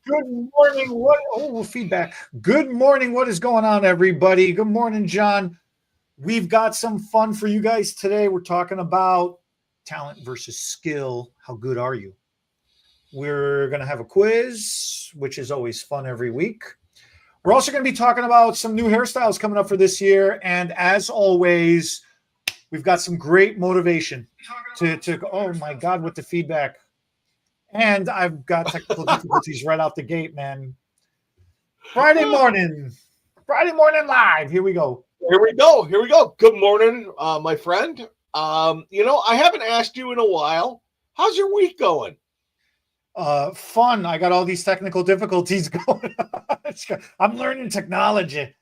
Good morning. Feedback. Good morning. What is going on, everybody? Good morning, John. We've got some fun for you guys today. We're talking about talent versus skill. How good are you? We're going to have a quiz, which is always fun every week. We're also going to be talking about some new hairstyles coming up for this year. And as always, we've got some great motivation to oh my God, with the feedback. And I've got technical difficulties right out the gate, man. Friday morning live. Here we go. Here we go. Good morning, my friend. I haven't asked you in a while. How's your week going? Fun. I got all these technical difficulties going on. I'm learning technology.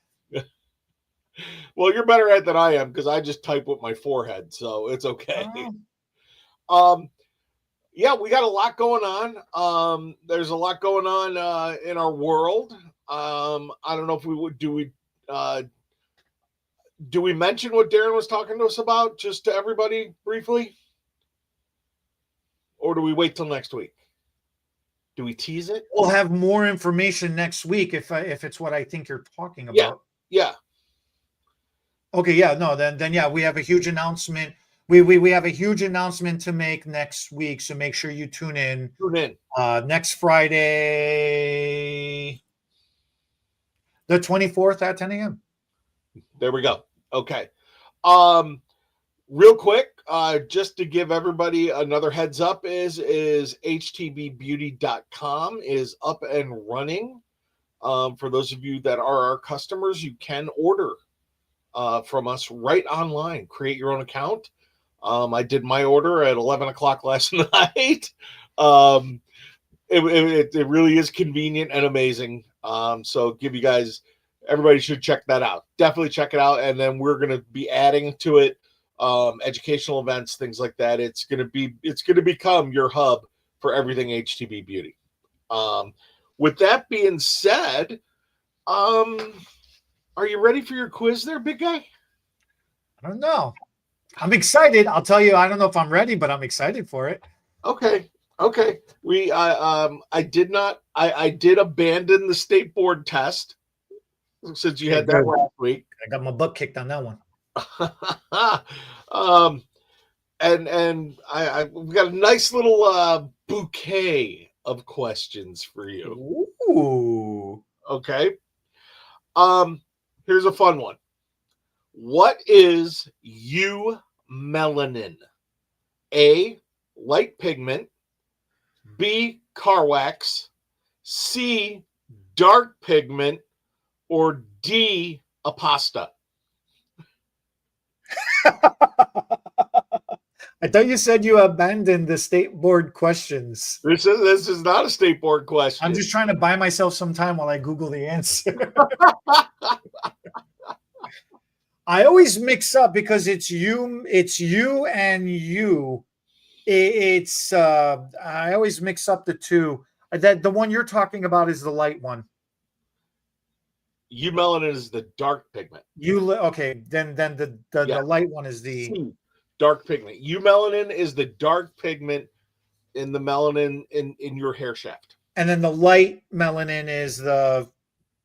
Well, you're better at it than I am because I just type with my forehead, so it's okay. Yeah, we got a lot going on. There's a lot going on in our world. I don't know if we would do we mention what Darren was talking to us about just to everybody briefly, or do we wait till next week? Do we tease it? We'll have more information next week if it's what I think you're talking about. Yeah. Okay. Yeah. No. Then yeah, we have a huge announcement. We have a huge announcement to make next week, so make sure you tune in. Next Friday, the 24th at 10 a.m. There we go. Okay. Real quick, just to give everybody another heads up is HTBbeauty.com is up and running. For those of you that are our customers, you can order from us right online. Create your own account. I did my order at 11 o'clock last night. It really is convenient and amazing. So everybody should check that out. Definitely check it out. And then we're going to be adding to it educational events, things like that. It's going to become your hub for everything HTB Beauty. With that being said, are you ready for your quiz there, big guy? I don't know. I'm excited. I'll tell you, I don't know if I'm ready, but I'm excited for it. Okay. I did abandon the state board test since you had that last week. I got my butt kicked on that one. And we've got a nice little bouquet of questions for you. Ooh. Okay. Here's a fun one. What is eumelanin? A, light pigment. B, car wax. C, dark pigment. Or D, a pasta? I thought you said you abandoned the state board questions. This is not a state board question. I'm just trying to buy myself some time while I Google the answer. I always mix up because it's you and you. I always mix up the two. That the one you're talking about is the light one. Eumelanin is the dark pigment. Okay, then the light one is the dark pigment. Eumelanin is the dark pigment in the melanin in your hair shaft. And then the light melanin is the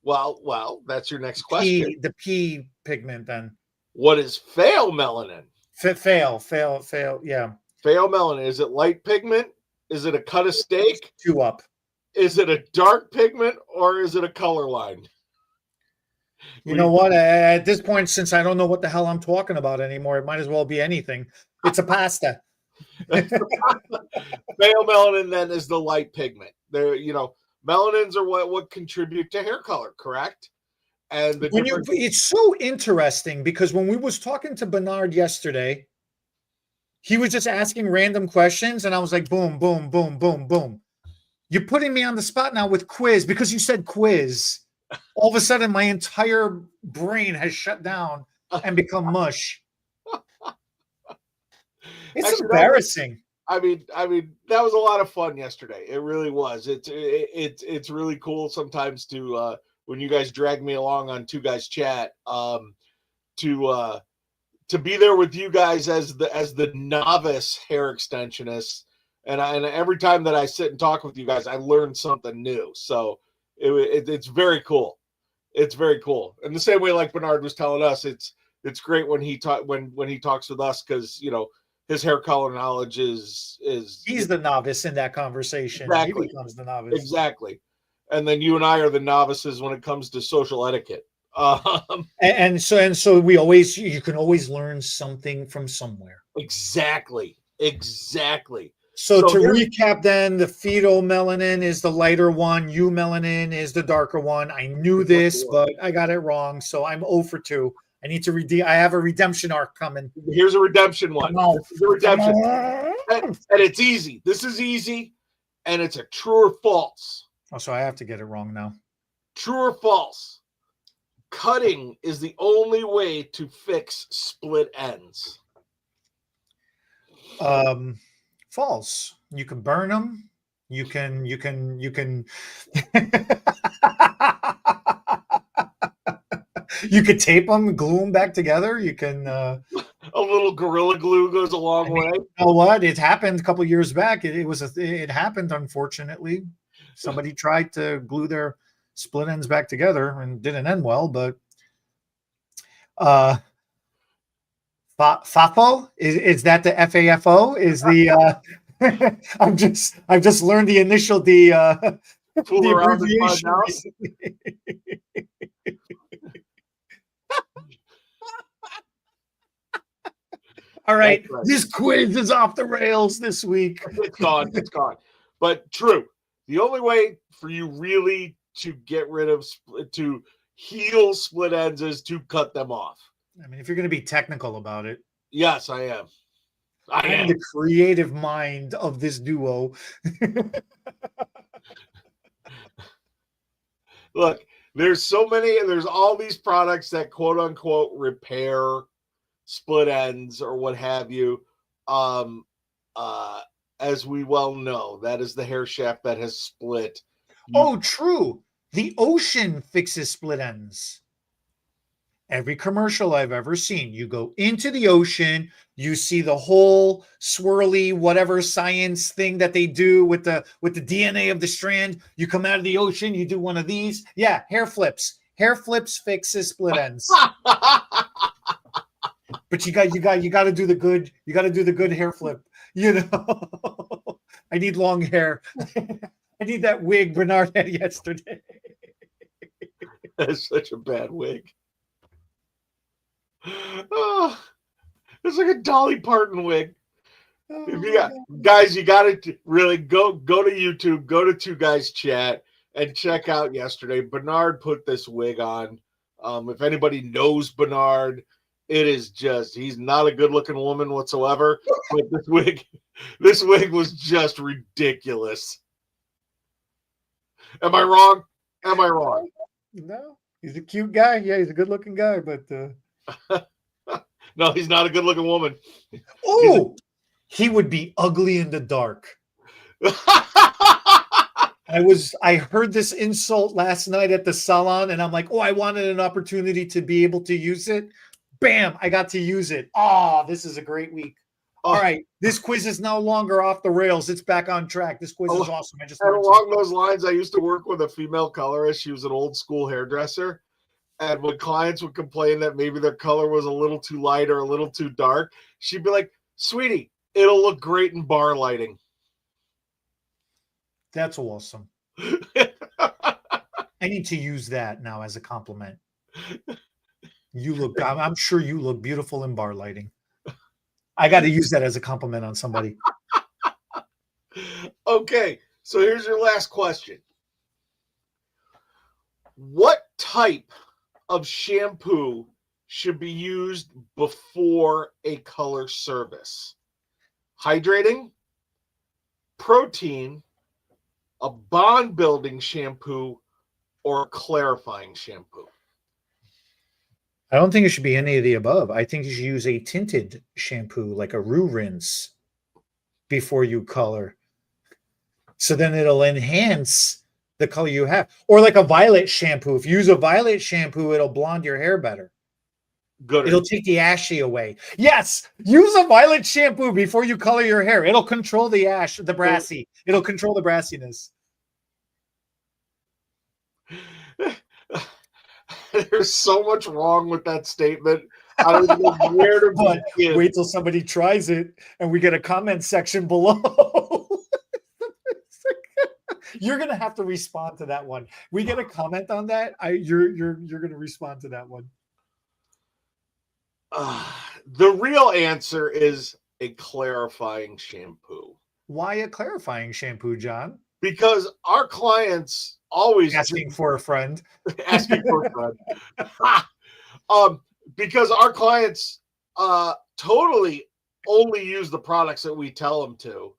well, that's your next question. The P pigment then. What is pheomelanin? Fail, yeah. Pheomelanin, is it light pigment? Is it a cut of steak? Two up. Is it a dark pigment or is it a color line? You know what? At this point, since I don't know what the hell I'm talking about anymore, it might as well be anything. It's a pasta. Pheomelanin then is the light pigment. Melanins are what contribute to hair color, correct? And it's so interesting because when we was talking to Bernard yesterday, he was just asking random questions, and I was like, boom, boom, boom, boom, boom. You're putting me on the spot now with quiz because you said quiz. All of a sudden, my entire brain has shut down and become mush. It's embarrassing. I mean, that was a lot of fun yesterday. It really was. It's really cool sometimes to when you guys drag me along on Two Guys Chat to be there with you guys as the novice hair extensionists and every time that I sit and talk with you guys, I learn something new. So it's very cool. It's very cool. And the same way, like Bernard was telling us, it's great when he talks with us, because his hair color knowledge is he's the novice in that conversation. Exactly. He becomes the novice. Exactly. And then you and I are the novices when it comes to social etiquette. And so you can always learn something from somewhere. Exactly. So to recap then, the phytomelanin is the lighter one, eumelanin is the darker one. I knew this, but I got it wrong. So I'm 0 for 2. I need to redeem. I have a redemption arc coming. Here's a redemption one. This is a redemption. And it's easy. This is easy. And it's a true or false. Oh, so I have to get it wrong now. True or false? Cutting is the only way to fix split ends. False. You can burn them. You can you could tape them, glue them back together. You can a little Gorilla Glue goes a long way. You know what? It happened a couple of years back. It happened, unfortunately. Somebody tried to glue their split ends back together and didn't end well, but FAFO is that the FAFO is the I've just learned the initial the abbreviation. All right. This quiz is off the rails this week. It's gone. But true. The only way for you really to get rid of to heal split ends is to cut them off. I mean, if you're going to be technical about it. Yes, I am. I am the creative mind of this duo. Look, there's all these products that quote unquote repair split ends or what have you. As we well know, that is the hair shaft that has split. Oh, true. The ocean fixes split ends. Every commercial I've ever seen, you go into the ocean, you see the whole swirly whatever science thing that they do with the DNA of the strand. You come out of the ocean, you do one of these. Yeah, hair flips. Hair flips fixes split ends. But you got to do the good. You got to do the good hair flip. I need long hair. I need that wig Bernard had yesterday. That's such a bad wig. Oh, it's like a Dolly Parton wig. Guys, you got to really go to YouTube, go to Two Guys Chat, and check out yesterday. Bernard put this wig on. If anybody knows Bernard, it is he's not a good-looking woman whatsoever. But this wig was just ridiculous. Am I wrong? No, he's a cute guy. Yeah, he's a good-looking guy, but no, he's not a good-looking woman. Oh, he would be ugly in the dark. I heard this insult last night at the salon, and I'm like, oh, I wanted an opportunity to be able to use it. Bam, I got to use it. Oh, this is a great week. All right, this quiz is no longer off the rails. It's back on track. This quiz is awesome. Along those lines, I used to work with a female colorist. She was an old school hairdresser. And when clients would complain that maybe their color was a little too light or a little too dark, she'd be like, sweetie, it'll look great in bar lighting. That's awesome. I need to use that now as a compliment. I'm sure you look beautiful in bar lighting. I got to use that as a compliment on somebody. Okay, so here's your last question. What type of shampoo should be used before a color service? Hydrating, protein, a bond building shampoo, or a clarifying shampoo? I don't think it should be any of the above. I think you should use a tinted shampoo, like a roux rinse, before you color. So then it'll enhance the color you have. Or like a violet shampoo. If you use a violet shampoo, it'll blonde your hair better. Good. It'll take the ashy away. Yes, use a violet shampoo before you color your hair. It'll control the ash, the brassy. It'll control the brassiness. There's so much wrong with that statement. I don't know where to But begin. wait till somebody tries it and we get a comment section below. You're gonna have to respond to that one. We get a comment on that. You're gonna respond to that one. The real answer is a clarifying shampoo. Why a clarifying shampoo, John? Because our clients always Asking for a friend. asking for a friend. Because our clients totally only use the products that we tell them to,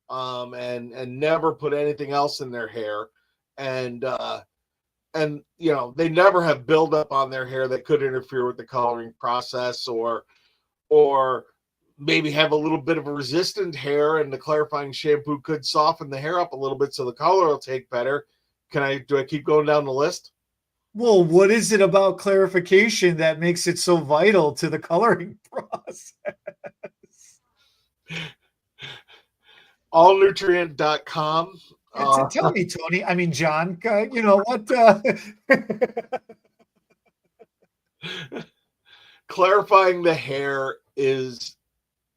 and never put anything else in their hair, and you know, they never have buildup on their hair that could interfere with the coloring process, or maybe have a little bit of a resistant hair, and the clarifying shampoo could soften the hair up a little bit so the color will take better. Do I keep going down the list? Well, what is it about clarification that makes it so vital to the coloring process? Allnutrient.com. Tell me, Tony. I mean, John, you know what? Clarifying the hair is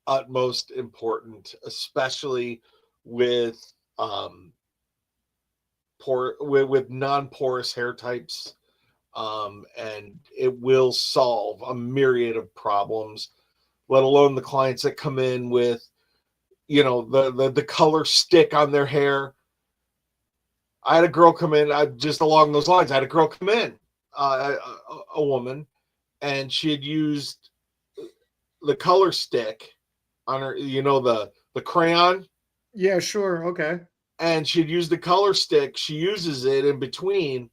utmost important, especially with with non-porous hair types, and it will solve a myriad of problems, let alone the clients that come in with, you know, the color stick on their hair. I had a girl come in, just along those lines. I had a girl come in, a woman, and she had used the color stick on her, you know, the crayon. Yeah, sure. Okay. And she'd used the color stick. She uses it in between.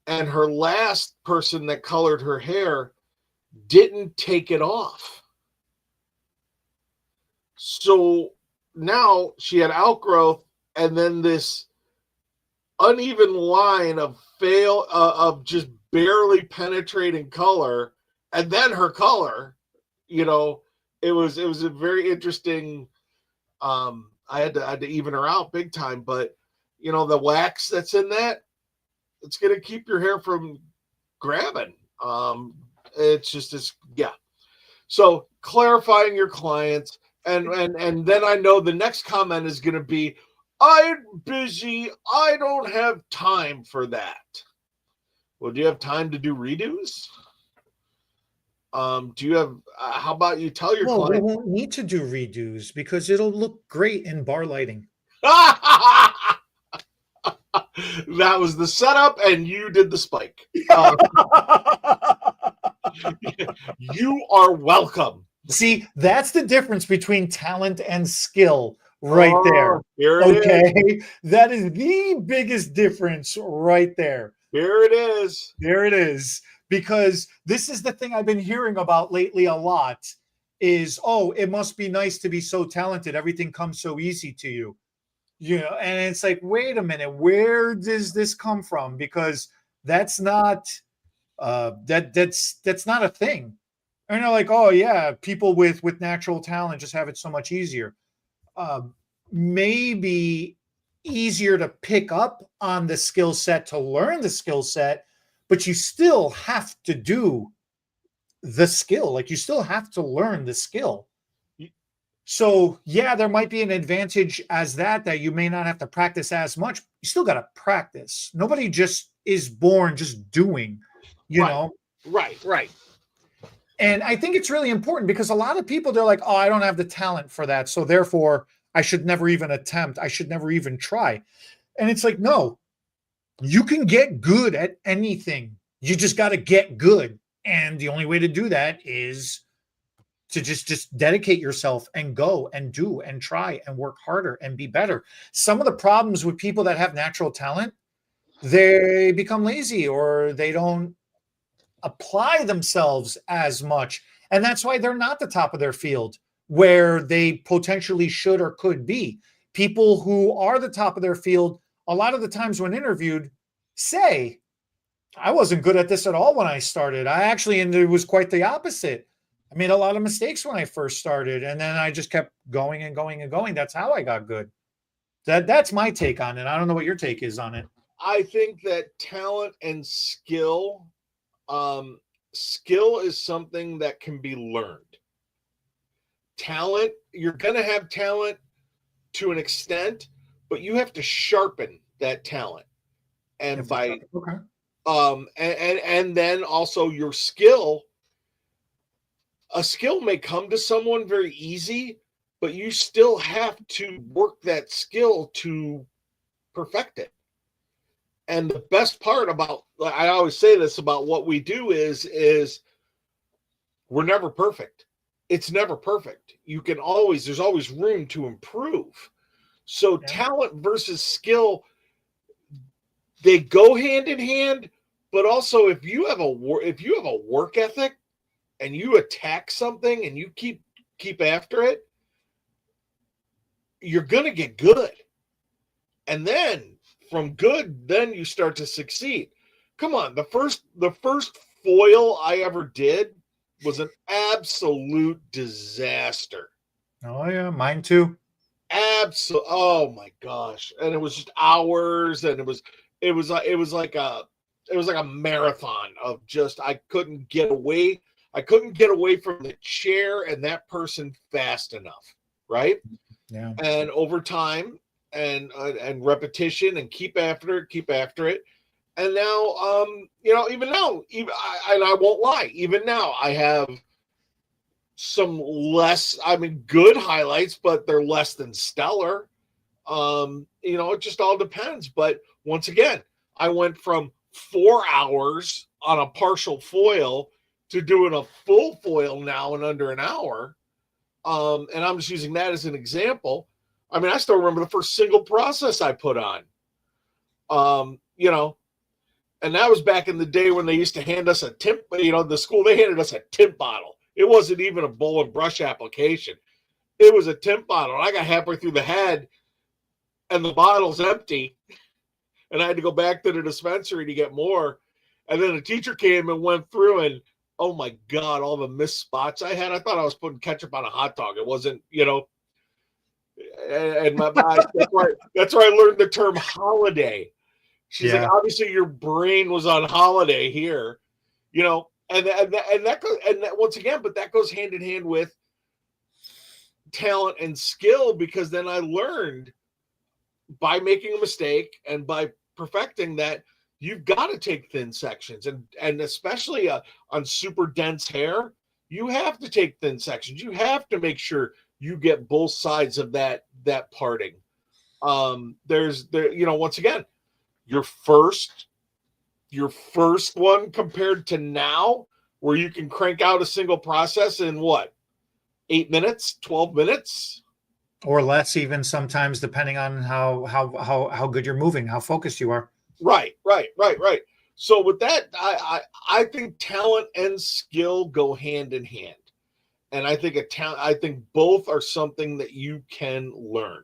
And her last person that colored her hair didn't take it off. So now she had outgrowth, and then this uneven line of just barely penetrating color, and then her color, you know, it was a very interesting. I had to even her out big time, but you know, the wax that's in that, it's going to keep your hair from grabbing. Yeah. So clarifying your clients, and then I know the next comment is going to be, I'm busy. I don't have time for that. Well, do you have time to do redos? Do you have, how about you tell your Well, we client? won't need to do redos because it'll look great in bar lighting. That was the setup, and you did the spike. You are welcome. See, that's the difference between talent and skill right there. Here it is. That is the biggest difference right there. Here it is. There it is. Because this is the thing I've been hearing about lately a lot is, oh, it must be nice to be so talented. Everything comes so easy to you. You know, and it's like, wait a minute, where does this come from? Because that's not that's not a thing. And they're like, oh yeah, people with natural talent just have it so much easier. Maybe easier to pick up on the skill set, to learn the skill set, but you still have to do the skill. Like, you still have to learn the skill. So yeah, there might be an advantage as that you may not have to practice as much. You still got to practice. Nobody just is born just doing, you know? Right. And I think it's really important because a lot of people, they're like, oh, I don't have the talent for that, so therefore I should never even attempt. I should never even try. And it's like, no, you can get good at anything. You just got to get good. And the only way to do that is to just dedicate yourself and go and do and try and work harder and be better. Some of the problems with people that have natural talent, they become lazy or they don't apply themselves as much. And that's why they're not the top of their field where they potentially should or could be. People who are the top of their field, a lot of the times when interviewed, say, I wasn't good at this at all when I started. And it was quite the opposite. I made a lot of mistakes when I first started, and then I just kept going and going and going. That's how I got good. That's my take on it. I don't know what your take is on it. I think that talent and skill is something that can be learned. Talent, you're going to have talent to an extent, but you have to sharpen that talent. And and then also your skill, a skill may come to someone very easy, but you still have to work that skill to perfect it. And the best part about, I always say this about what we do is we're never perfect. It's never perfect. There's always room to improve. So talent versus skill, they go hand in hand, but also if you have a work ethic and you attack something and you keep after it, you're going to get good. And then from good, then you start to succeed. Come on, the first foil I ever did was an absolute disaster. Oh yeah, mine too. Oh my gosh. And it was just hours, and it was like a marathon of just, I couldn't get away from the chair and that person fast enough, right? Yeah. And over time and repetition and keep after it. And now, even now, and I won't lie, even now I have some less, good highlights, but they're less than stellar. It just all depends. But once again, I went from 4 hours on a partial foil to doing a full foil now in under an hour. And I'm just using that as an example. I still remember the first single process I put on. And that was back in the day when they used to hand us a tint, the school, they handed us a tint bottle. It wasn't even a bowl and brush application. It was a tint bottle. I got halfway through the head and the bottle's empty. And I had to go back to the dispensary to get more. And then the teacher came and went through, and oh my God, all the missed spots I had. I thought I was putting ketchup on a hot dog. It wasn't, and that's where I learned the term holiday. She's like, obviously your brain was on holiday here, and that once again, but that goes hand in hand with talent and skill, because then I learned by making a mistake and by perfecting that you've got to take thin sections, and especially on super dense hair, you have to take thin sections. You have to make sure you get both sides of that parting. Once again, your first one compared to now, where you can crank out a single process in 8 minutes, 12 minutes, or less, even sometimes, depending on how good you're moving, how focused you are. Right. So with that, I think talent and skill go hand in hand, and I think both are something that you can learn,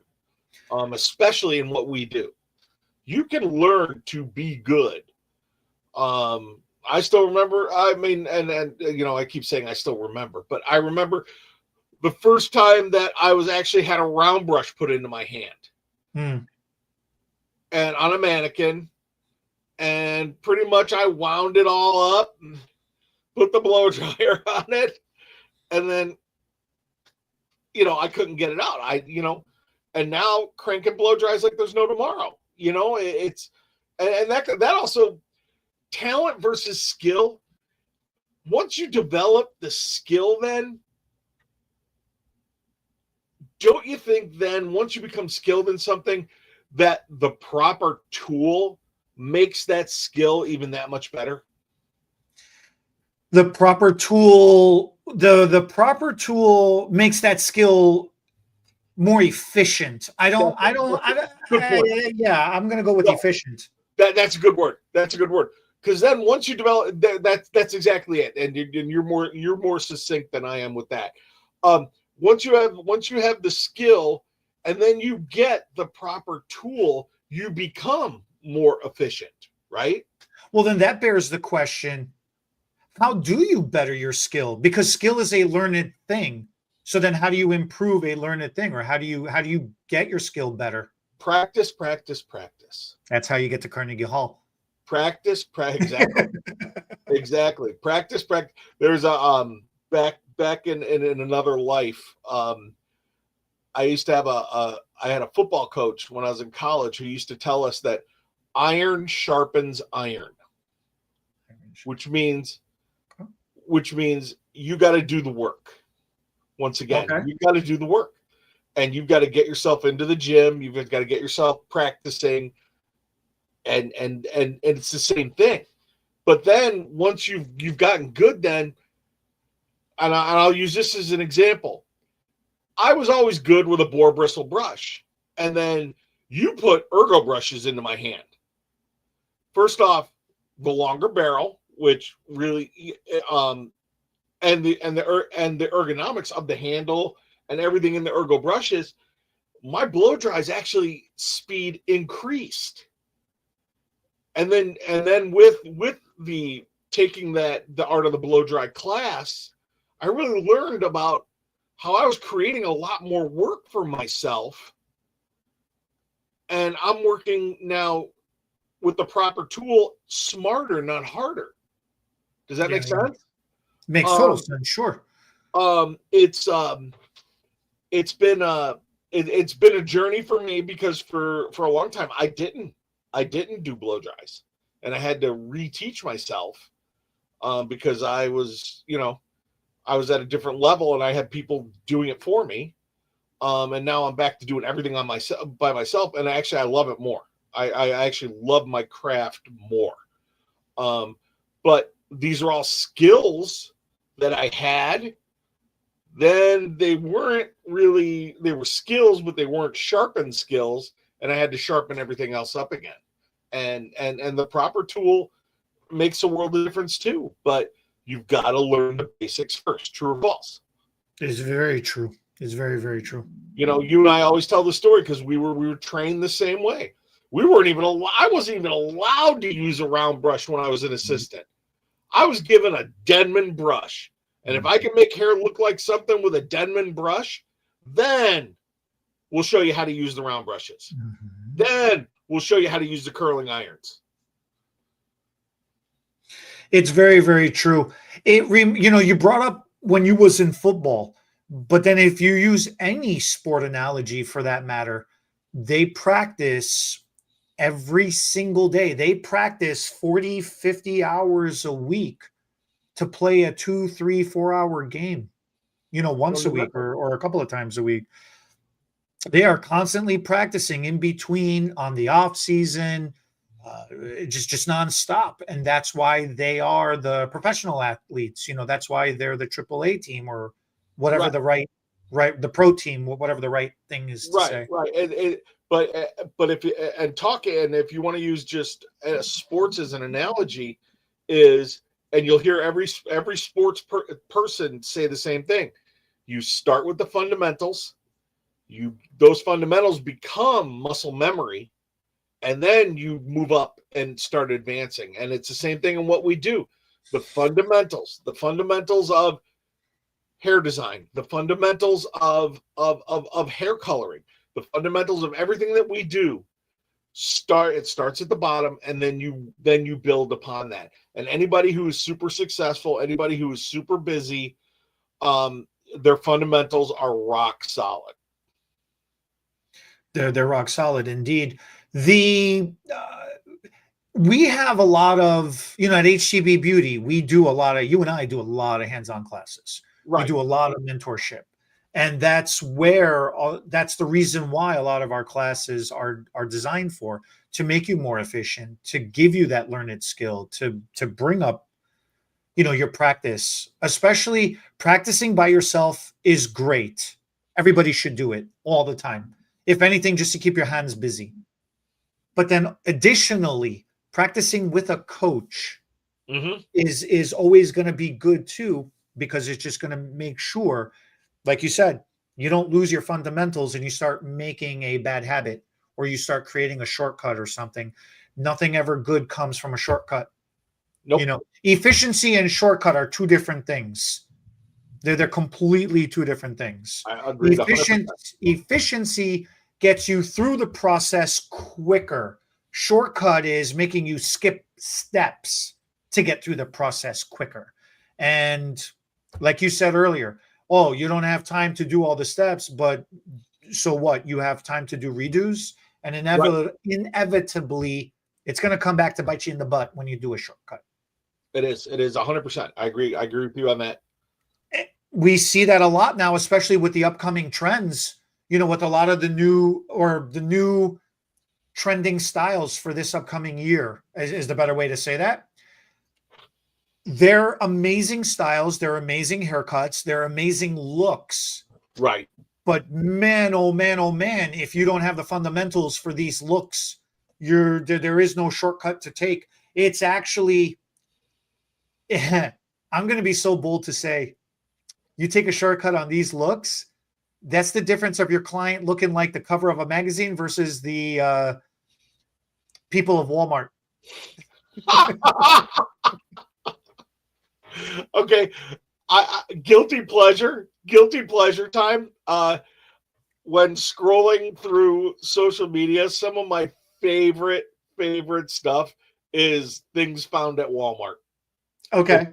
especially in what we do. You can learn to be good. I still remember, I keep saying I still remember, but I remember the first time that I had a round brush put into my hand. And on a mannequin, and pretty much I wound it all up and put the blow dryer on it. And then, I couldn't get it out. And now cranking blow dries like there's no tomorrow. It's, and that also, talent versus skill. Once you develop the skill, then don't you think then once you become skilled in something, that the proper tool makes that skill even that much better? The proper tool, the proper tool makes that skill more efficient. I'm going to go with efficient. That's a good word. Because then once you develop, that's exactly it. And you're more succinct than I am with that. Once you have the skill, and then you get the proper tool, you become more efficient, right? Well, then that bears the question, how do you better your skill? Because skill is a learned thing. So then how do you improve a learned thing, or how do you get your skill better? Practice, practice, practice. That's how you get to Carnegie Hall. Practice, exactly. Exactly. Practice. There's a back in another life. I used to have I had a football coach when I was in college who used to tell us that iron sharpens iron, which means you got to do the work. Once again, you got to do the work, and you've got to get yourself into the gym. You've got to get yourself practicing, and it's the same thing. But then once you've gotten good, then, and I'll use this as an example. I was always good with a boar bristle brush, and then you put ergo brushes into my hand. First off, the longer barrel, which really, and the ergonomics of the handle and everything in the ergo brushes, my blow dries actually speed increased. And then with the taking the art of the blow dry class, I really learned about how I was creating a lot more work for myself. And I'm working now with the proper tool, smarter, not harder. Does that make sense? Makes total sense, sure. It's been a journey for me, because for a long time I didn't do blow dries, and I had to reteach myself because I was at a different level, and I had people doing it for me. And now I'm back to doing everything by myself. And I love it more. I actually love my craft more. But these are all skills that I had. Then they were skills, but they weren't sharpened skills. And I had to sharpen everything else up again. And the proper tool makes a world of difference too. But you've got to learn the basics first. True or false? It's very true. It's very, very true. You and I always tell the story because we were trained the same way. I wasn't even allowed to use a round brush when I was an assistant. I was given a Denman brush. And if I can make hair look like something with a Denman brush, then we'll show you how to use the round brushes. Mm-hmm. Then we'll show you how to use the curling irons. It's very, very true. You brought up when you was in football, but then if you use any sport analogy for that matter, they practice every single day. They practice 40, 50 hours a week to play a 2, 3, 4 hour game, once a week or a couple of times a week. They are constantly practicing in between on the off season, just nonstop. And that's why they are the professional athletes. That's why they're the AAA team or whatever the pro team, whatever the right thing is to say. Right. But if you want to use just sports as an analogy, and you'll hear every sports person say the same thing. You start with the fundamentals. Those fundamentals become muscle memory, and then you move up and start advancing. And it's the same thing in what we do. The fundamentals of hair design, the fundamentals of hair coloring, the fundamentals of everything that we do. It starts at the bottom, and then you build upon that. And anybody who is super successful, anybody who is super busy, their fundamentals are rock solid. They're rock solid indeed. We have a lot of, at HTB Beauty, you and I do a lot of hands-on classes. Right. We do a lot of mentorship. And that's the reason why a lot of our classes are designed to make you more efficient, to give you that learned skill, to bring up, your practice. Especially practicing by yourself is great. Everybody should do it all the time. If anything, just to keep your hands busy. But then additionally, practicing with a coach is always going to be good too, because it's just going to make sure, like you said, you don't lose your fundamentals and you start making a bad habit or you start creating a shortcut or something. Nothing ever good comes from a shortcut. Nope. You know, efficiency and shortcut are two different things. They're completely two different things. I agree. Efficiency gets you through the process quicker. Shortcut is making you skip steps to get through the process quicker. And like you said earlier, oh, you don't have time to do all the steps, but so what? You have time to do redos, and inevitably, it's going to come back to bite you in the butt when you do a shortcut. It is 100%. I agree with you on that. We see that a lot now, especially with the upcoming trends, you know, with a lot of the new trending styles for this upcoming year is the better way to say that. They're amazing styles. They're amazing haircuts. They're amazing looks. Right. But man, oh man, oh man, if you don't have the fundamentals for these looks, there is no shortcut to take. It's actually, I'm going to be so bold to say, you take a shortcut on these looks, that's the difference of your client looking like the cover of a magazine versus the people of Walmart. Okay. Guilty pleasure time. When scrolling through social media, some of my favorite stuff is things found at Walmart. Okay.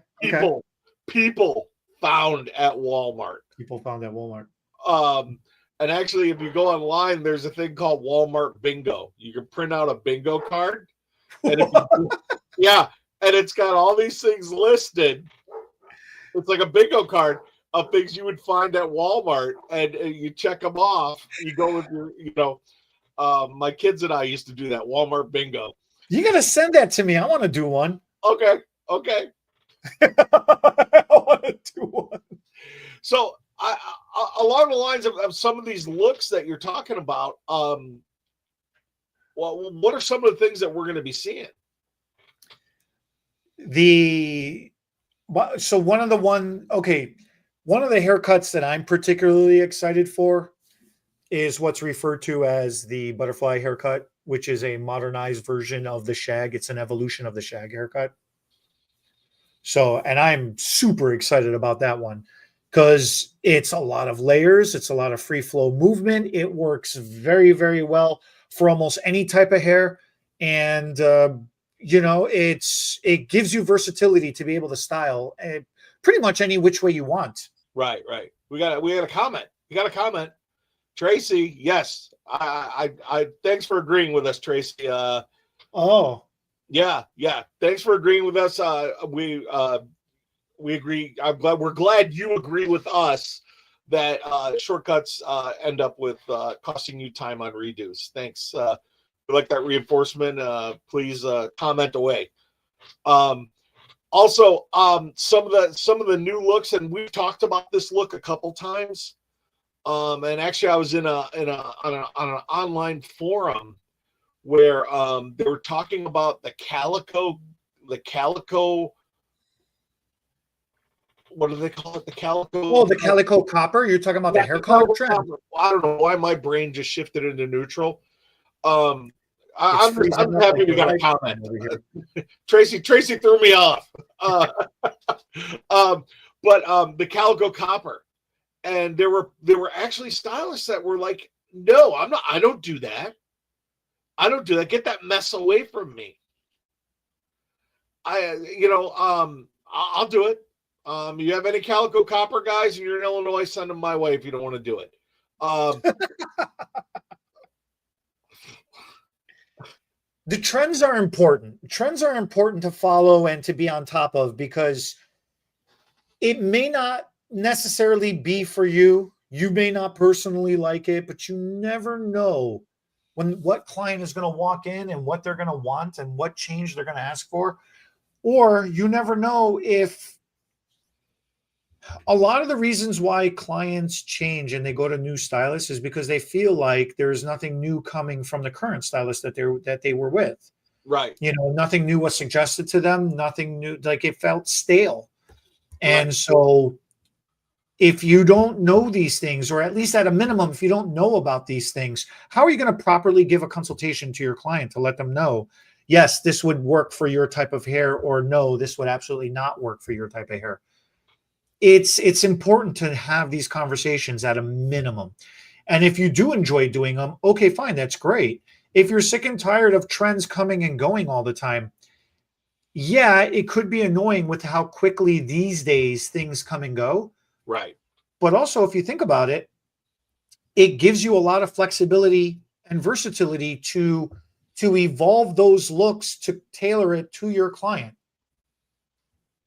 People found at Walmart. People found at Walmart. And actually, if you go online, there's a thing called Walmart Bingo. You can print out a bingo card, and and it's got all these things listed. It's like a bingo card of things you would find at Walmart, and you check them off. You go with your, my kids and I used to do that Walmart Bingo. You got to send that to me. I want to do one. Okay. I want to do one. So, along the lines of some of these looks that you're talking about, well, what are some of the things that we're going to be seeing? One of the haircuts that I'm particularly excited for is what's referred to as the butterfly haircut, which is a modernized version of the shag. It's an evolution of the shag haircut. So, and I'm super excited about that one because it's a lot of layers. It's a lot of free flow movement. It works very, very well for almost any type of hair. And, it gives you versatility to be able to style pretty much any which way you want. Right. We got a comment. You got a comment. Tracy, yes. I thanks for agreeing with us, Tracy. Yeah. Thanks for agreeing with us. We agree. We're glad you agree with us that shortcuts end up with costing you time on redos. Thanks. We like that reinforcement. Please comment away. Also, some of the new looks, and we've talked about this look a couple times. And actually, I was on an online forum where they were talking about the calico. What do they call it? The calico. Oh, the calico copper. You're talking about the hair color trend. I don't know why my brain just shifted into neutral. I'm happy we got a comment. Tracy threw me off. But the calico copper, and there were actually stylists that were like, "No, I don't do that. Get that mess away from me." I'll do it. You have any calico copper guys, and you're in Illinois, send them my way if you don't want to do it. The trends are important. Trends are important to follow and to be on top of because it may not necessarily be for you. You may not personally like it, but you never know what client is going to walk in and what they're going to want and what change they're going to ask for. Or you never know if a lot of the reasons why clients change and they go to new stylists is because they feel like there's nothing new coming from the current stylist that they were with. Right. Nothing new was suggested to them, nothing new, like it felt stale. And so if you don't know these things, or at least at a minimum, if you don't know about these things, how are you going to properly give a consultation to your client to let them know, yes, this would work for your type of hair, or no, this would absolutely not work for your type of hair. It's important to have these conversations at a minimum. And if you do enjoy doing them, okay, fine, that's great. If you're sick and tired of trends coming and going all the time, yeah, it could be annoying with how quickly these days things come and go. Right. But also, if you think about it, it gives you a lot of flexibility and versatility to evolve those looks to tailor it to your client.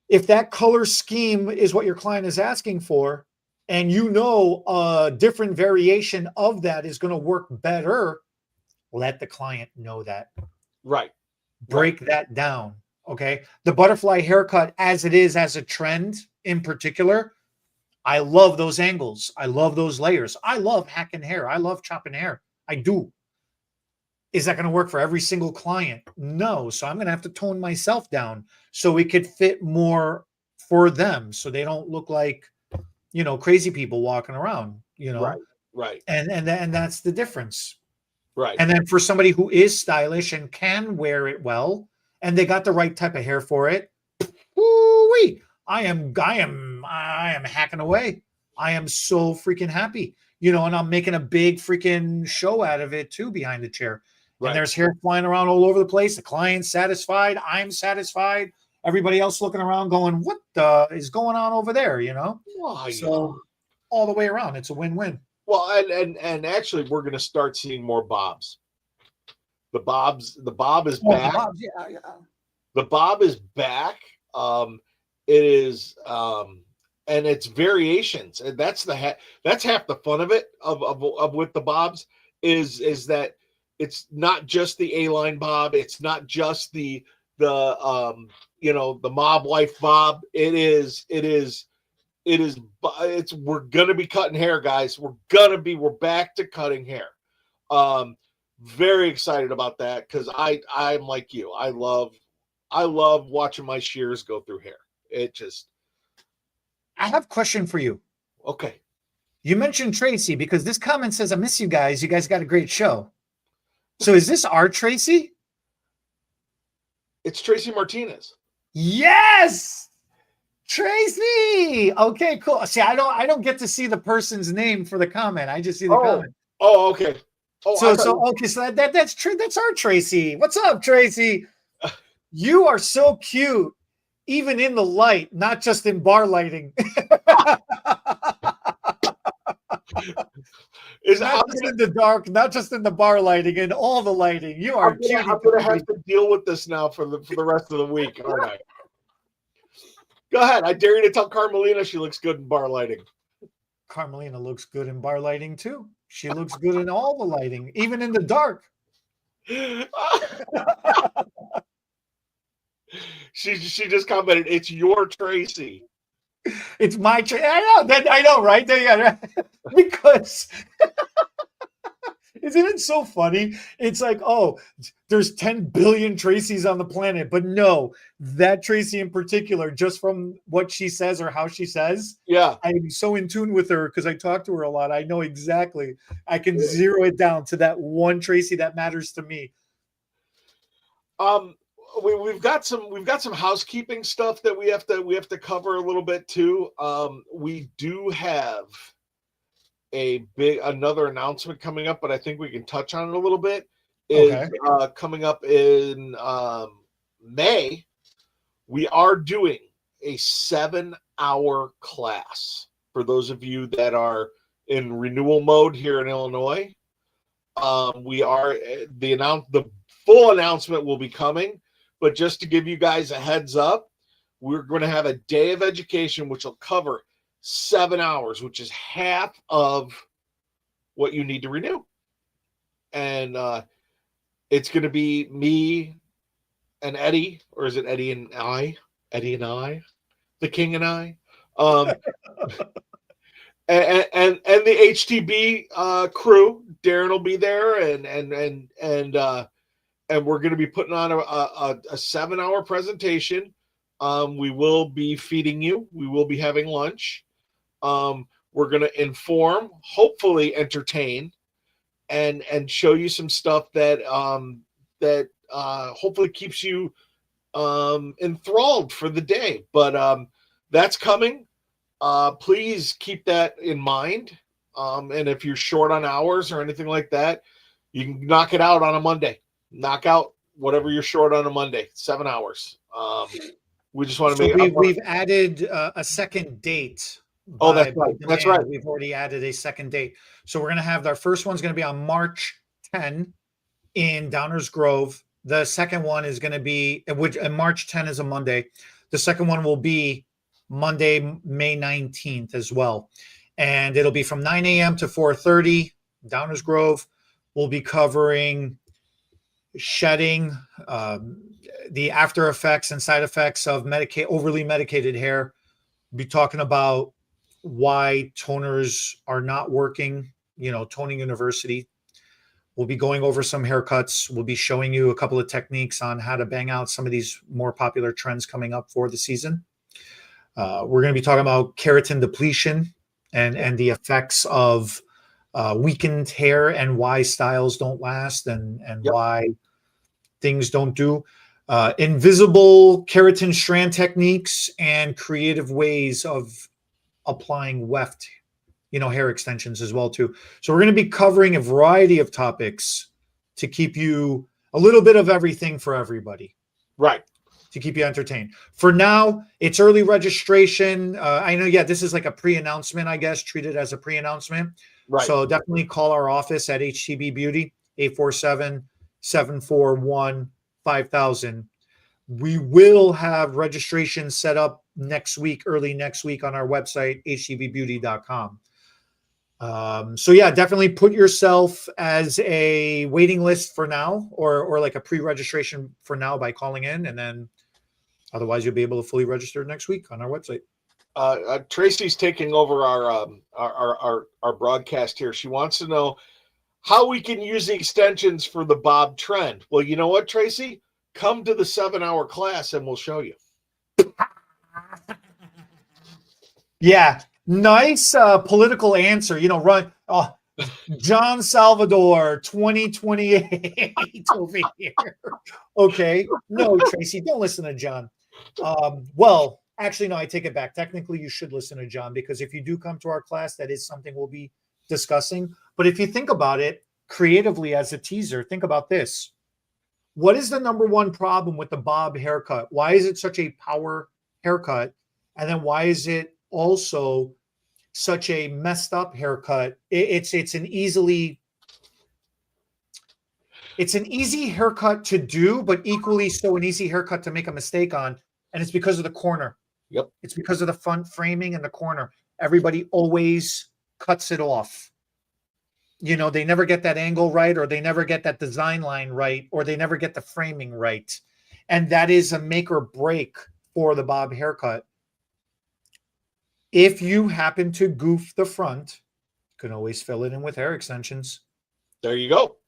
If that color scheme is what your client is asking for, and you know a different variation of that is going to work better, let the client know that. Right. Break that down. Okay. The butterfly haircut, as it is as a trend in particular, I love those angles. I love those layers. I love hacking hair. I love chopping hair. I do. Is that going to work for every single client? No. So I'm going to have to tone myself down so it could fit more for them, so they don't look like, crazy people walking around, Right. And that's the difference. Right. And then for somebody who is stylish and can wear it well, and they got the right type of hair for it, woo-wee, I am hacking away. I am so freaking happy, and I'm making a big freaking show out of it too behind the chair. Right. And there's hair flying around all over the place. The client's satisfied. I'm satisfied. Everybody else looking around going, what is going on over there? Well, so all the way around, it's a win-win. Well, and actually, we're going to start seeing more bobs. The bob is back. Yeah. The bob is back. It is, and it's variations, and that's half the fun of it. Of with the bobs is that it's not just the A-line bob. It's not just the mob wife bob. We're gonna be cutting hair, guys. We're back to cutting hair. Very excited about that, because I'm like you. I love watching my shears go through hair. I have a question for you. Okay. You mentioned Tracy, because this comment says, I miss you guys. You guys got a great show. So is this our Tracy? It's Tracy Martinez. Yes. Tracy. Okay, cool. See, I don't get to see the person's name for the comment. I just see the comment. Oh, okay. So that's true. That's our Tracy. What's up, Tracy? You are so cute, even in the light, not just in bar lighting. It's not just in the dark, not just in the bar lighting, in all the lighting. You are cute. I'm gonna have to deal with this now for the rest of the week. All right. Go ahead. I dare you to tell Carmelina she looks good in bar lighting. Carmelina looks good in bar lighting too. She looks good in all the lighting, even in the dark. She just commented, "It's your Tracy." It's my Tracy. I know, right? Because isn't it so funny? It's like, oh, there's 10 billion Tracys on the planet, but no, that Tracy in particular, just from what she says or how she says, yeah, I'm so in tune with her because I talk to her a lot. I know exactly. I can zero it down to that one Tracy that matters to me. We've got some housekeeping stuff that we have to cover a little bit too. We do have another announcement coming up, but I think we can touch on it a little bit. Coming up in May, we are doing a 7-hour class for those of you that are in renewal mode here in Illinois. The full announcement will be coming. But just to give you guys a heads up, we're going to have a day of education, which will cover 7 hours, which is half of what you need to renew. And it's going to be me and Eddie, or is it Eddie and I? Eddie and I, the King and I, and the HTB crew. Darren will be there, and we're going to be putting on a 7-hour presentation. We will be feeding you. We will be having lunch. We're going to inform, hopefully entertain, and show you some stuff that hopefully keeps you enthralled for the day. But that's coming. Please keep that in mind. And if you're short on hours or anything like that, you can knock it out on a Monday. Knock out whatever you're short on a Monday, 7 hours. We just want to make. We've added a second date. Oh, that's right. That's right. We've already added a second date. So we're going to have our first one's going to be on March 10 in Downers Grove. The second one is going to be, which March 10 is a Monday. The second one will be Monday, May 19th as well. And it'll be from 9 a.m. to 4:30. Downers Grove. We'll be covering shedding, the after effects and side effects of overly medicated hair. We'll be talking about why toners are not working, Toning University. We'll be going over some haircuts. We'll be showing you a couple of techniques on how to bang out some of these more popular trends coming up for the season. We're going to be talking about keratin depletion and the effects of weakened hair and why styles don't last and why things don't do. Invisible keratin strand techniques and creative ways of applying weft, hair extensions as well too. So we're going to be covering a variety of topics to keep you a little bit of everything for everybody. Right. To keep you entertained. For now, it's early registration. I know, this is like a pre-announcement, I guess, treat it as a pre-announcement. Right. So definitely call our office at HTB Beauty, 847-741-5000. We will have registration set up early next week on our website, htbbeauty.com. So definitely put yourself as a waiting list for now or like a pre-registration for now by calling in, and then otherwise you'll be able to fully register next week on our website. Tracy's taking over our broadcast here. She wants to know how we can use the extensions for the bob trend. Well, you know what, Tracy? Come to the 7-hour class and we'll show you. Yeah. Nice political answer. Run John Salvador 2028 over here. Okay. No, Tracy, don't listen to John. Well, actually, no, I take it back. Technically, you should listen to John, because if you do come to our class, that is something we'll be discussing. But if you think about it creatively as a teaser, think about this. What is the number one problem with the bob haircut? Why is it such a power haircut? And then why is it also such a messed up haircut? It's an easy haircut to do, but equally so an easy haircut to make a mistake on. And it's because of the corner. Yep. It's because of the front framing and the corner. Everybody always cuts it off. They never get that angle right, or they never get that design line right, or they never get the framing right. And that is a make or break for the bob haircut. If you happen to goof the front, you can always fill it in with hair extensions. There you go.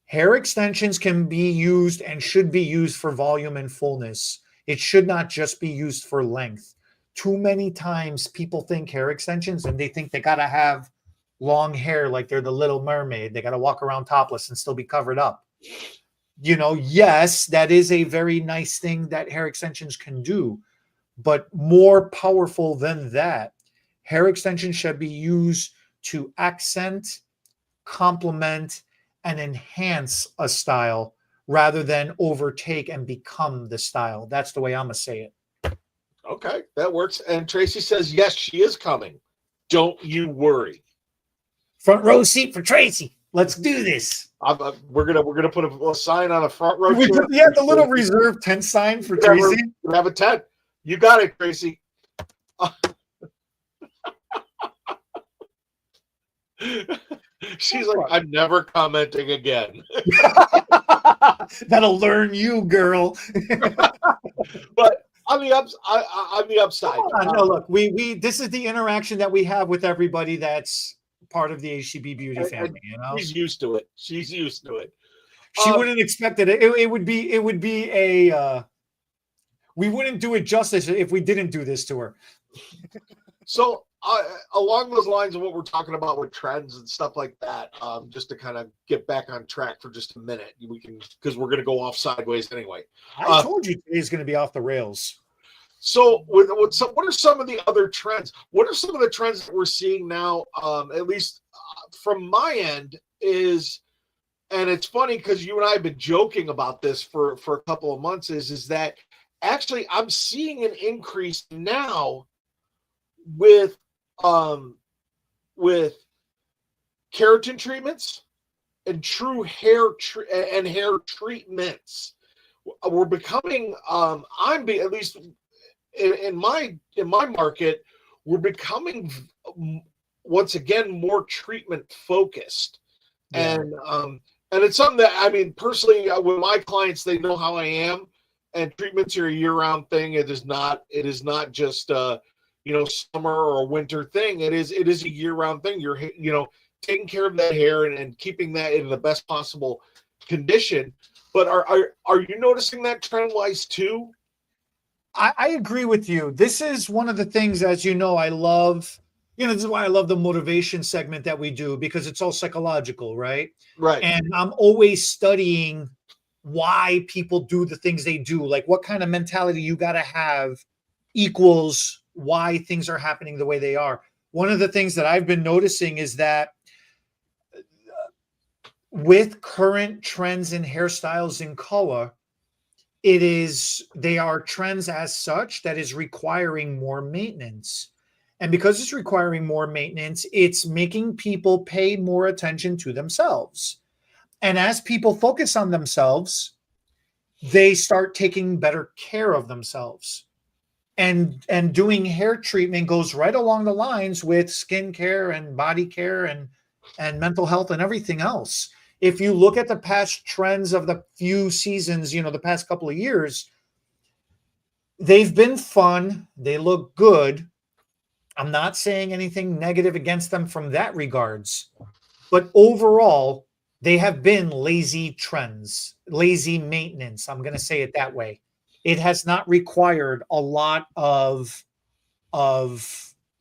Hair extensions can be used and should be used for volume and fullness. It should not just be used for length. Too many times people think hair extensions and they think they got to have long hair like they're the Little Mermaid. They got to walk around topless and still be covered up. Yes, that is a very nice thing that hair extensions can do. But more powerful than that, hair extensions should be used to accent, complement, and enhance a style rather than overtake and become the style. That's the way I'm going to say it. Okay, that works. And Tracy says, yes, she is coming. Don't you worry. Front row seat for Tracy. Let's do this. We're gonna put a sign on the front row. Yeah, the little reserve tent sign for Tracy. We have a tent. You got it, Tracy. She's like, I'm never commenting again. That'll learn you, girl. But on the upside. No, look, we this is the interaction that we have with everybody that's part of the HTB Beauty family. She's used to it. She wouldn't expect it. It would be a. We wouldn't do it justice if we didn't do this to her. So along those lines of what we're talking about with trends and stuff like that, just to kind of get back on track for just a minute, because we're going to go off sideways anyway. I told you today's going to be off the rails. So, what are some of the other trends? What are some of the trends that we're seeing now? At least from my end, and it's funny because you and I have been joking about this for a couple of months. Is that actually I'm seeing an increase now with keratin treatments and true hair hair treatments. We're becoming at least in my market, we're becoming once again more treatment focused. Yeah. And it's something that, I mean, personally, with my clients, they know how I am, and treatments are a year-round thing. It is not just summer or winter thing. It is a year-round thing. You're taking care of that hair and keeping that in the best possible condition. But are you noticing that trend-wise too? I agree with you. This is one of the things, as you know, I love. This is why I love the motivation segment that we do, because it's all psychological, right? Right. And I'm always studying why people do the things they do. Like, what kind of mentality you got to have equals why things are happening the way they are. One of the things that I've been noticing is that with current trends in hairstyles in color, they are trends as such that is requiring more maintenance. And because it's requiring more maintenance, it's making people pay more attention to themselves. And as people focus on themselves, they start taking better care of themselves. And doing hair treatment goes right along the lines with skin care and body care and mental health and everything else. If you look at the past trends of the few seasons, the past couple of years, they've been fun. They look good. I'm not saying anything negative against them from that regards, but overall, they have been lazy trends, lazy maintenance. I'm going to say it that way. It has not required a lot of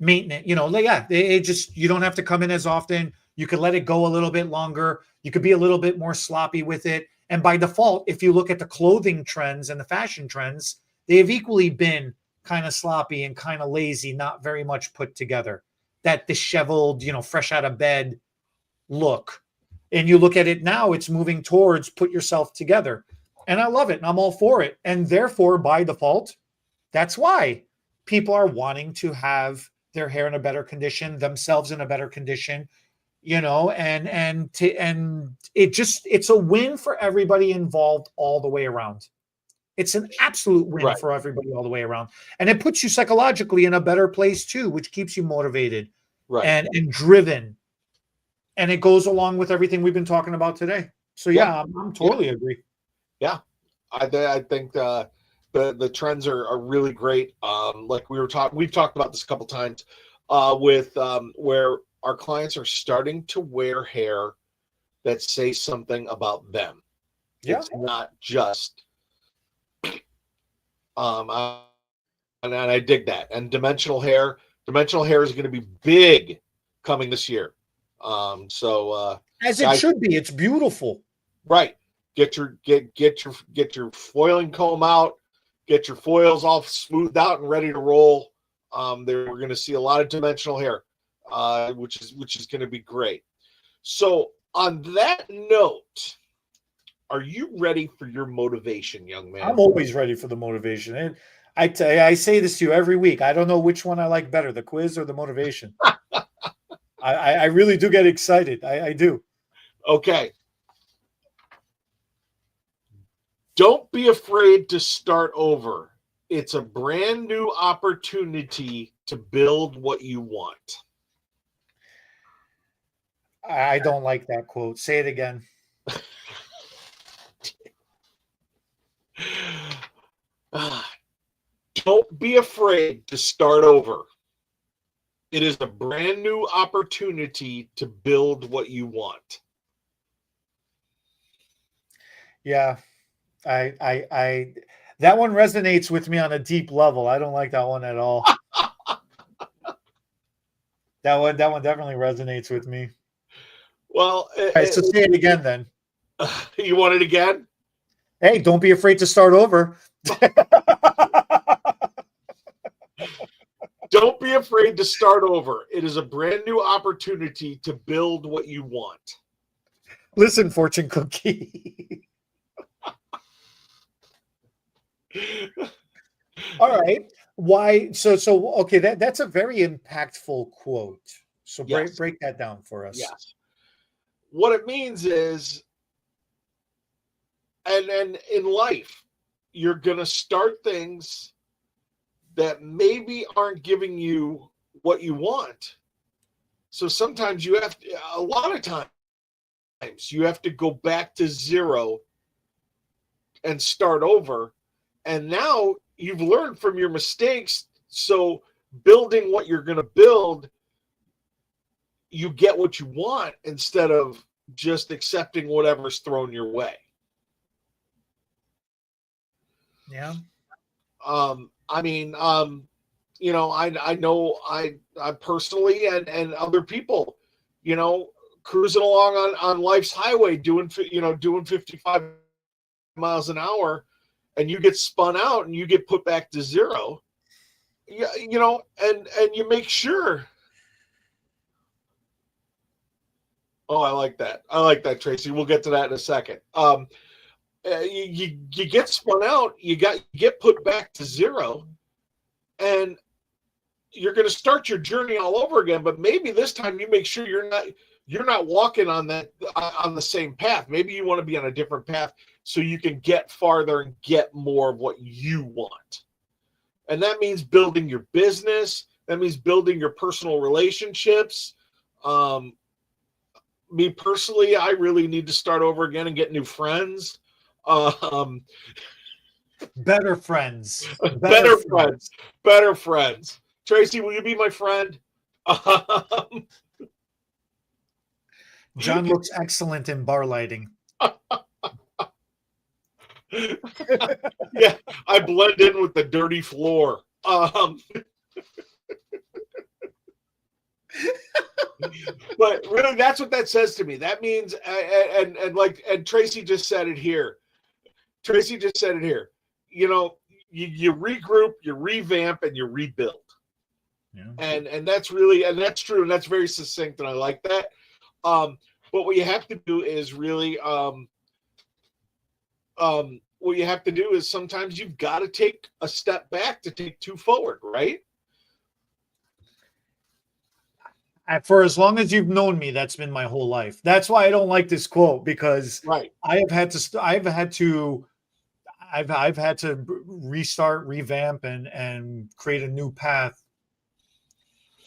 maintenance. You don't have to come in as often. You could let it go a little bit longer. You could be a little bit more sloppy with it. And by default, if you look at the clothing trends and the fashion trends, they have equally been kind of sloppy and kind of lazy, not very much put together. That disheveled, fresh out of bed look. And you look at it now, it's moving towards put yourself together. And I love it, and I'm all for it. And therefore, by default, that's why people are wanting to have their hair in a better condition, themselves in a better condition, and it's a win for everybody involved all the way around. It's an absolute win for everybody all the way around. And it puts you psychologically in a better place too, which keeps you motivated and driven. And it goes along with everything we've been talking about today. So yeah, I'm totally agree. Yeah. I think the trends are really great. Like we've talked about this a couple times with where our clients are starting to wear hair that say something about them. Yeah. It's not just and I dig that. And dimensional hair is going to be big coming this year. As it should be, it's beautiful. Right. Get your foiling comb out, get your foils all smoothed out and ready to roll. We're going to see a lot of dimensional hair, which is going to be great. So on that note, are you ready for your motivation, young man? I'm always ready for the motivation. And I say this to you every week. I don't know which one I like better, the quiz or the motivation. I really do get excited. I do. Okay. Don't be afraid to start over. It's a brand new opportunity to build what you want. I don't like that quote. Say it again. Don't be afraid to start over. It is a brand new opportunity to build what you want. Yeah. I that one resonates with me on a deep level. I don't like that one at all. That one definitely resonates with me. Well, All right, so say it again then. you want it again? Hey, don't be afraid to start over. Don't be afraid to start over. It is a brand new opportunity to build what you want. Listen, fortune cookie. All right. Why? So okay, that's a very impactful quote. So Yes. break that down for us. Yes. What it means is, and in life, you're gonna start things that maybe aren't giving you what you want. So sometimes you have to, a lot of times you have to go back to zero and start over. And now you've learned from your mistakes. So building what you're going to build, you get what you want instead of just accepting whatever's thrown your way. Yeah. I mean, you know, I know I personally and other people, you know, cruising along on life's highway doing 55 miles an hour, and you get spun out and you get put back to zero. You know, and you make sure. Oh, I like that. I like that, Tracy. We'll get to that in a second. You get spun out, you get put back to zero, and you're going to start your journey all over again. But maybe this time you make sure you're not walking on the same path. Maybe you want to be on a different path so you can get farther and get more of what you want. And that means building your business. That means building your personal relationships. Me personally, I really need to start over again and get new friends. Better friends. Better friends. Tracy, will you be my friend? John looks excellent in bar lighting. Yeah, I blend in with the dirty floor. But really, that's what that says to me. That means, and Tracy just said it here. Tracy just said it here. You know, you regroup, you revamp, and you rebuild. Yeah. And that's really, and that's true, and that's very succinct, and I like that. But what you have to do is really, what you have to do is sometimes you've got to take a step back to take two forward, right? For as long as you've known me, that's been my whole life. That's why I don't like this quote, because right. I've had to restart, revamp, and create a new path.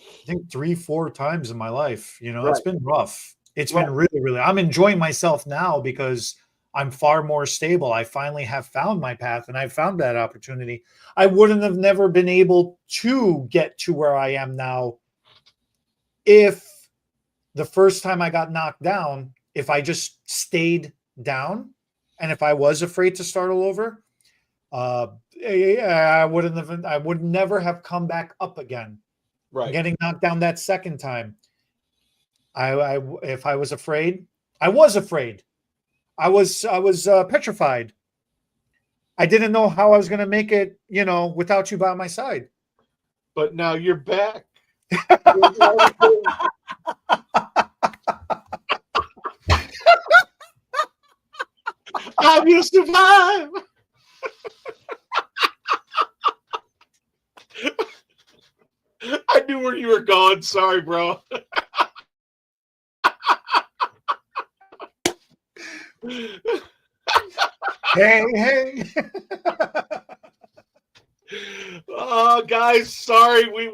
I think 3-4 times in my life. You know, right. It's been rough. It's been really, really. I'm enjoying myself now because I'm far more stable. I finally have found my path, and I found that opportunity. I wouldn't have never been able to get to where I am now if the first time I got knocked down, if I just stayed down, and if I was afraid to start all over, I would never have come back up again. Right. Getting knocked down that second time, if I was afraid, I was afraid. I was petrified. I didn't know how I was going to make it, you know, without you by my side. But now you're back. I'm gonna survive. I knew where you were going. Sorry, bro. Hey. Oh, guys, sorry. We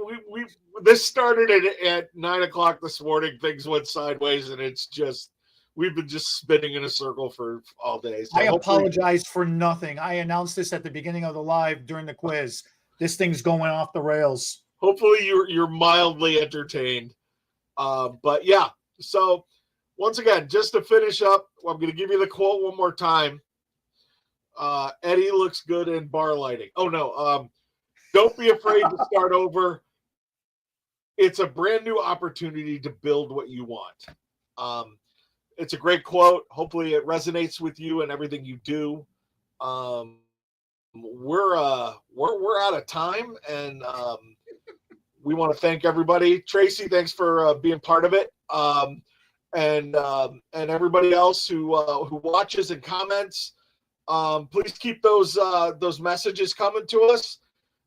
this started at 9 o'clock this morning. Things went sideways, and it's just we've been just spinning in a circle for all day. So I apologize for nothing. I announced this at the beginning of the live during the quiz. This thing's going off the rails. Hopefully you're mildly entertained. But yeah, so once again, just to finish up, I'm going to give you the quote one more time. Eddie looks good in bar lighting. Oh no. Don't be afraid to start over. it's a brand new opportunity to build what you want. It's a great quote. Hopefully it resonates with you and everything you do. We're out of time, and we want to thank everybody. Tracy, thanks for being part of it. And everybody else who watches and comments. Please keep those messages coming to us.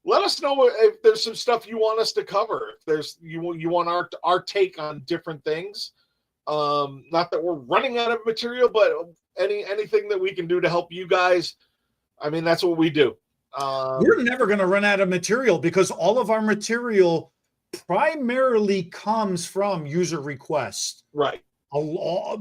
Let us know if there's some stuff you want us to cover. If there's you want our take on different things. Not that we're running out of material, but anything that we can do to help you guys. I mean, that's what we do. We're never going to run out of material because all of our material primarily comes from user requests. Right.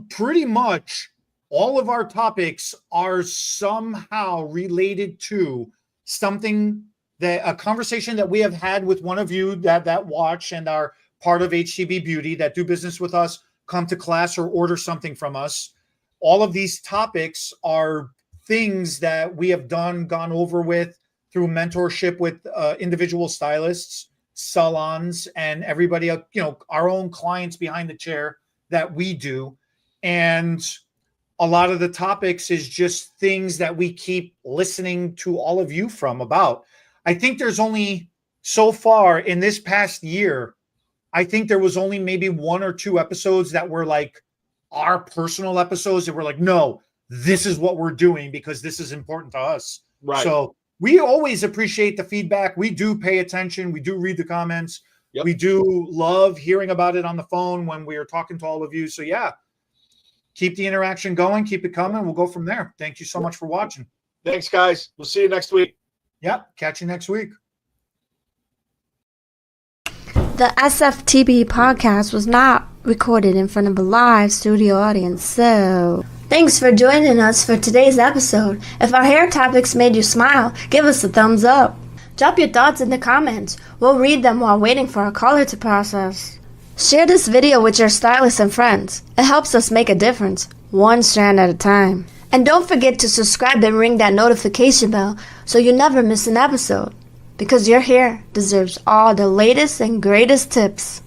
Pretty much all of our topics are somehow related to something a conversation that we have had with one of you that watch and are part of HTB Beauty, that do business with us, come to class or order something from us. All of these topics are things that we have gone over with through mentorship with individual stylists, salons, and everybody, our own clients behind the chair that we do. And a lot of the topics is just things that we keep listening to all of you about. I think there's only so far in this past year, I think there was only maybe 1 or 2 episodes that were like our personal episodes that were like, no, this is what we're doing because this is important to us. Right. So we always appreciate the feedback. We do pay attention. We do read the comments. Yep. We do love hearing about it on the phone when we are talking to all of you. So yeah, keep the interaction going. Keep it coming. We'll go from there. Thank you so much for watching. Thanks, guys. We'll see you next week. Yep. Catch you next week. The SFTB podcast was not recorded in front of a live studio audience, so thanks for joining us for today's episode. If our hair topics made you smile, give us a thumbs up. Drop your thoughts in the comments. We'll read them while waiting for our caller to process. Share this video with your stylists and friends. It helps us make a difference, one strand at a time. And don't forget to subscribe and ring that notification bell so you never miss an episode. Because your hair deserves all the latest and greatest tips.